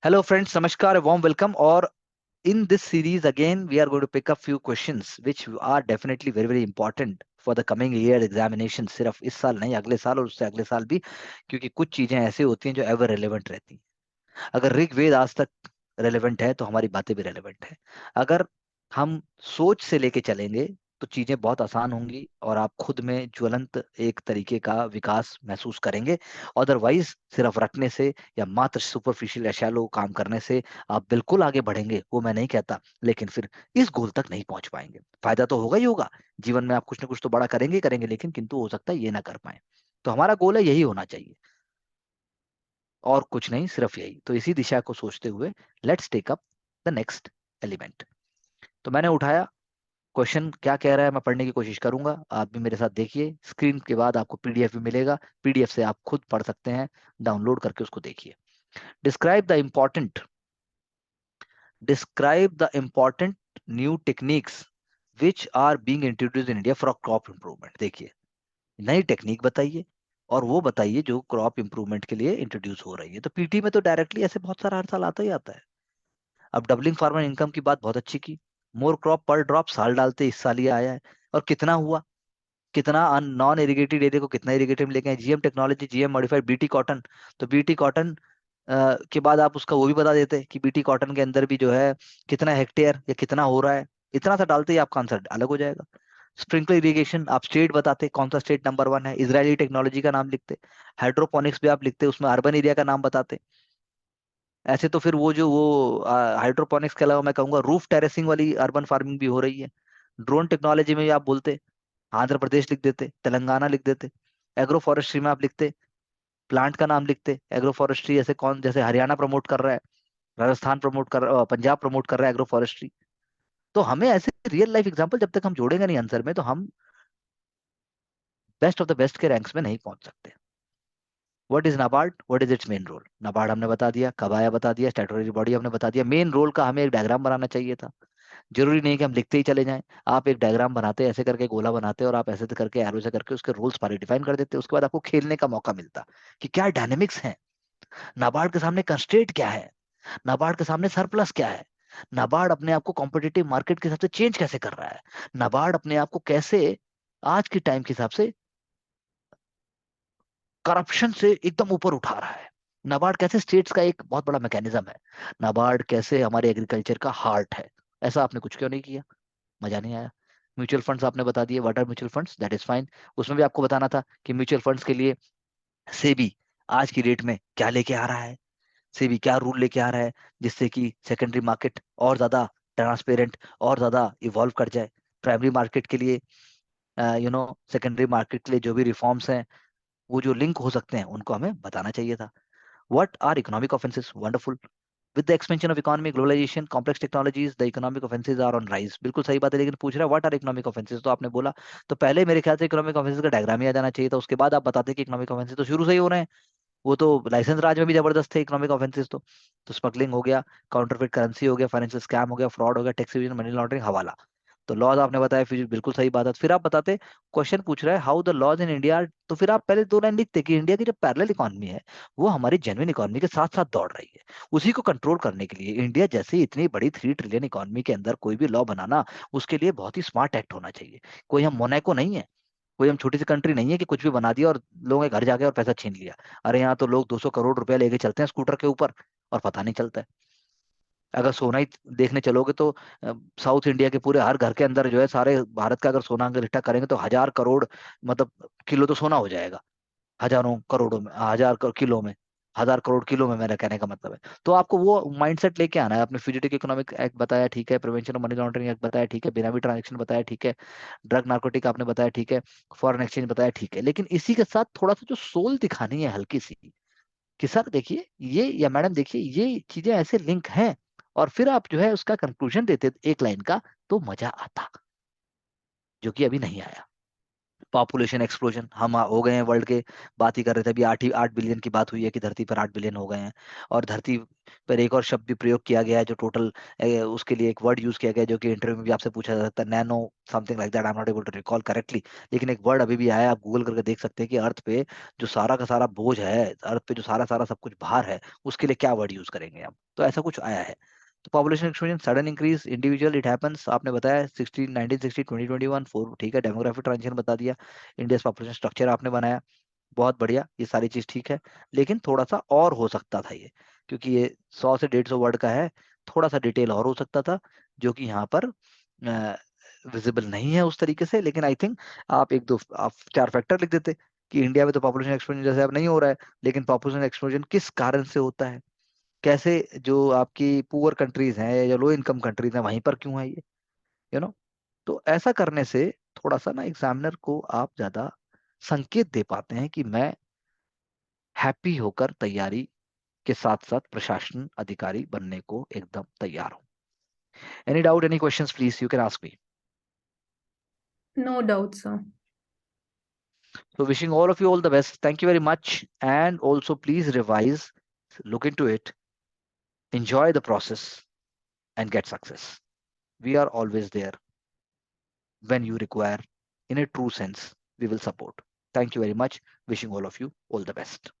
Hello, friends. Namaskar. A warm welcome. Or in this series, again, we are going to pick up few questions which are definitely very, very important for the coming year examination. सिर्फ इस साल नहीं, अगले साल और उससे अगले साल भी, क्योंकि कुछ चीजें ऐसी होती हैं जो एवर रेलेवेंट रहती हैं। अगर ऋग्वेद आज तक रेलेवेंट है तो हमारी बातें भी रेलेवेंट है। अगर हम सोच से लेके चलेंगे तो चीजें बहुत आसान होंगी और आप खुद में ज्वलंत एक तरीके का विकास महसूस करेंगे। अदरवाइज सिर्फ रटने से या मात्र सुपरफिशियल या शैलो काम करने से आप बिल्कुल आगे बढ़ेंगे, वो मैं नहीं कहता, लेकिन फिर इस गोल तक नहीं पहुंच पाएंगे। फायदा तो होगा ही होगा, जीवन में आप कुछ ना कुछ तो बड़ा करेंगे ही करेंगे, लेकिन किंतु हो सकता है ये ना कर पाए। तो हमारा गोल है यही होना चाहिए और कुछ नहीं, सिर्फ यही। तो इसी दिशा को सोचते हुए let's take up the next element. तो मैंने उठाया क्वेश्चन, क्या कह रहा है मैं पढ़ने की कोशिश करूंगा, आप भी मेरे साथ देखिए। स्क्रीन के बाद आपको पीडीएफ भी मिलेगा, पीडीएफ से आप खुद पढ़ सकते हैं, डाउनलोड करके उसको देखिए। Describe the important describe the important new techniques which are being introduce in India for crop improvement. देखिए, नई टेक्निक बताइए और वो बताइए जो क्रॉप इंप्रूवमेंट के लिए इंट्रोड्यूस हो रही है। तो पीटी में तो डायरेक्टली ऐसे बहुत सारा हर साल आता ही आता है। अब डबलिंग फार्मर इनकम की बात बहुत अच्छी की। मोर क्रॉप पर ड्रॉप साल डालते इस साल ये आया है। और कितना हुआ, कितना नॉन इरिगेटेड एरिया को कितना इरिगेटेड में लेके आए। GM technology, GM modified, BT cotton. तो बीटी कॉटन के बाद आप उसका वो भी बता देते कि बीटी कॉटन के अंदर भी जो है कितना हेक्टेयर या कितना हो रहा है। इतना सा डालते ही आपका आंसर अलग हो जाएगा। स्प्रिंकलर इरिगेशन आप स्टेट बताते, कौन सा स्टेट नंबर वन है, इजरायली टेक्नोलॉजी का नाम लिखते। हाइड्रोपोनिक्स भी आप लिखते, उसमें अर्बन एरिया का नाम बताते। ऐसे तो फिर वो हाइड्रोपोनिक्स के अलावा मैं कहूंगा रूफ टेरेसिंग वाली अर्बन फार्मिंग भी हो रही है। ड्रोन टेक्नोलॉजी में भी आप बोलते, आंध्र प्रदेश लिख देते, तेलंगाना लिख देते। एग्रो फॉरेस्ट्री में आप लिखते, प्लांट का नाम लिखते। एग्रो फॉरेस्ट्री ऐसे कौन, जैसे हरियाणा प्रमोट कर रहा है, राजस्थान प्रमोट कर पंजाब प्रमोट कर रहा है एग्रो फॉरेस्ट्री। तो हमें ऐसे रियल लाइफ एग्जांपल जब तक हम जोड़ेंगे नहीं आंसर में, तो हम बेस्ट ऑफ द बेस्ट के रैंक्स में नहीं पहुंच सकते। What is NABARD, what is its main role. NABARD हमने बता दिया, कब आया बता दिया, स्टैट्यूटरी बॉडी हमने बता दिया। मेन रोल का हमें एक डायग्राम बनाना चाहिए था। जरूरी नहीं कि हम लिखते ही चले जाएं। आप एक डायग्राम बनाते, ऐसे करके गोला बनाते और आप ऐसे करके एरो से करके उसके रूल्स सारे डिफाइन कर देते। उसके बाद आपको खेलने का मौका मिलता कि क्या डायनेमिक्स है, नाबार्ड के सामने कंस्ट्रेंट क्या है, नाबार्ड के सामने सरप्लस क्या है, नाबार्ड अपने आप को कॉम्पिटिटिव मार्केट के हिसाब से चेंज कैसे कर रहा है, नाबार्ड अपने आप को कैसे आज के टाइम के हिसाब से करप्शन से एकदम ऊपर उठा रहा है। नाबार्ड कैसे स्टेट्स का एक बहुत बड़ा मैकेनिज्म है, नाबार्ड कैसे हमारे एग्रीकल्चर का हार्ट है। ऐसा आपने कुछ क्यों नहीं किया, मजा नहीं आया। म्यूचुअल फंड्स आपने बता दिए, what are mutual funds, that is fine. उसमें भी आपको बताना था कि म्यूचुअल फंड्स के लिए सेबी आज की डेट में क्या लेके आ रहा है, सेबी क्या रूल लेके आ रहा है जिससे कि सेकेंडरी मार्केट और ज्यादा ट्रांसपेरेंट और ज्यादा इवॉल्व कर जाए। प्राइमरी मार्केट के लिए सेकेंडरी मार्केट के लिए जो भी रिफॉर्म्स हैं, वो जो लिंक हो सकते हैं, उनको हमें बताना चाहिए था। What are economic offences, wonderful. With the expansion of economy, globalisation, complex technologies, the economic offences are on rise. बिल्कुल सही बात है, लेकिन पूछ रहा है व्हाट आर इकोनॉमिक ऑफेंसेस, तो आपने बोला। तो पहले मेरे ख्याल से इकोनॉमिक ऑफेंसेस का डायग्राम ही आ जाना चाहिए था, उसके बाद आप बताते कि इकोनॉमिक ऑफेंसेस तो शुरू से ही हो रहे हैं। वो तो लाइसेंस राज में भी जबरदस्त थे इकोनॉमिक ऑफेंसेस तो स्मगलिंग हो गया, काउंटरफेट करेंसी हो गया, फाइनेंशियल स्कैम हो गया, फ्रॉड हो गया, टैक्स इवेजन, मनी लॉन्ड्रिंग, हवाला। तो लॉज आपने बताया, फिर बिल्कुल सही बात है। फिर आप बताते, क्वेश्चन पूछ रहा है how the laws in India, तो फिर आप पहले दो लाइन लिखते कि इंडिया की जो पैरेलल इकोनॉमी है वो हमारी जेन्युइन इकोनॉमी के साथ साथ दौड़ रही है। उसी को कंट्रोल करने के लिए इंडिया जैसी इतनी बड़ी 3 ट्रिलियन इकोनॉमी के अंदर कोई भी लॉ बनाना, उसके लिए बहुत ही स्मार्ट एक्ट होना चाहिए। कोई हम मोनाको नहीं है, कोई हम छोटी सी कंट्री नहीं है कि कुछ भी बना दिया और लोगों के घर जाके और पैसा छीन लिया। अरे यहाँ तो लोग 200 करोड़ रुपया लेके चलते हैं स्कूटर के ऊपर और पता नहीं चलता है। अगर सोना ही देखने चलोगे तो साउथ इंडिया के पूरे हर घर के अंदर जो है, सारे भारत का अगर सोना का इकट्ठा करेंगे तो 1000 करोड़ मतलब किलो तो सोना हो जाएगा। हजारों करोड़ों में, किलो में, 1000 करोड़ किलो में, मेरा कहने का मतलब है। तो आपको वो माइंडसेट लेके आना है। आपने फ्यूजिटिव इकोनॉमिक एक्ट बताया, ठीक है। Prevention of money laundering act बताया, ठीक है। बिना भी ट्रांजेक्शन बताया, ठीक है। ड्रग नार्कोटिक आपने बताया, ठीक है। फॉरेन एक्सचेंज बताया, ठीक है। लेकिन इसी के साथ थोड़ा सा जो सोल दिखानी है हल्की सी, कि सर देखिए ये, या मैडम देखिए ये चीजें ऐसे लिंक हैं, और फिर आप जो है उसका कंक्लूजन देते एक लाइन का, तो मजा आता, जो कि अभी नहीं आया। पॉपुलेशन एक्सप्लोजन, हम हो गए हैं वर्ल्ड के, बात ही कर रहे थे अभी, 8 बिलियन की बात हुई है कि धरती पर 8 बिलियन हो गए हैं। और धरती पर एक और शब्द भी प्रयोग किया गया है जो टोटल, उसके लिए एक वर्ड यूज किया गया है जो कि इंटरव्यू में भी आपसे पूछा जा सकता है, nano something like that, I am not able to recall correctly. लेकिन एक वर्ड अभी भी आया है, आप गूगल करके देख सकते हैं कि अर्थ पे जो सारा का सारा बोझ है, अर्थ पे जो सारा सारा सब कुछ भार है, उसके लिए क्या वर्ड यूज करेंगे हम, तो ऐसा कुछ आया है। तो population explosion, sudden increase, individual, it happens, आपने बताया 16 1960 2021 4, ठीक है, डेमोग्राफिक ट्रांजिशन बता दिया, इंडिया पॉपुलेशन स्ट्रक्चर आपने बनाया, बहुत बढ़िया, ये सारी चीज ठीक है। लेकिन थोड़ा सा और हो सकता था ये, क्योंकि ये 100 से 150 वर्ड का है, थोड़ा सा डिटेल और हो सकता था, जो कि यहाँ पर विजिबल नहीं है उस तरीके से। लेकिन आई थिंक आप एक दो, आप 4 फैक्टर लिख देते कि इंडिया में तो पॉपुलेशन एक्सप्लोजन जैसे अब नहीं हो रहा है, लेकिन पॉपुलेशन एक्सप्लोजन किस कारण से होता है, कैसे, जो आपकी पुअर कंट्रीज हैं या लो इनकम कंट्रीज हैं वहीं पर क्यों है ये, यू नो। तो ऐसा करने से थोड़ा सा ना एग्जामिनर को आप ज्यादा संकेत दे पाते हैं कि मैं हैप्पी होकर तैयारी के साथ साथ प्रशासन अधिकारी बनने को एकदम तैयार हूं। Any doubt, any questions, please you can ask me. No doubt, sir. So wishing all of you all the best. Thank you very much. And also please revise, look into it, enjoy the process and get success. We are always there when you require. In a true sense, we will support. Thank you very much. Wishing all of you all the best.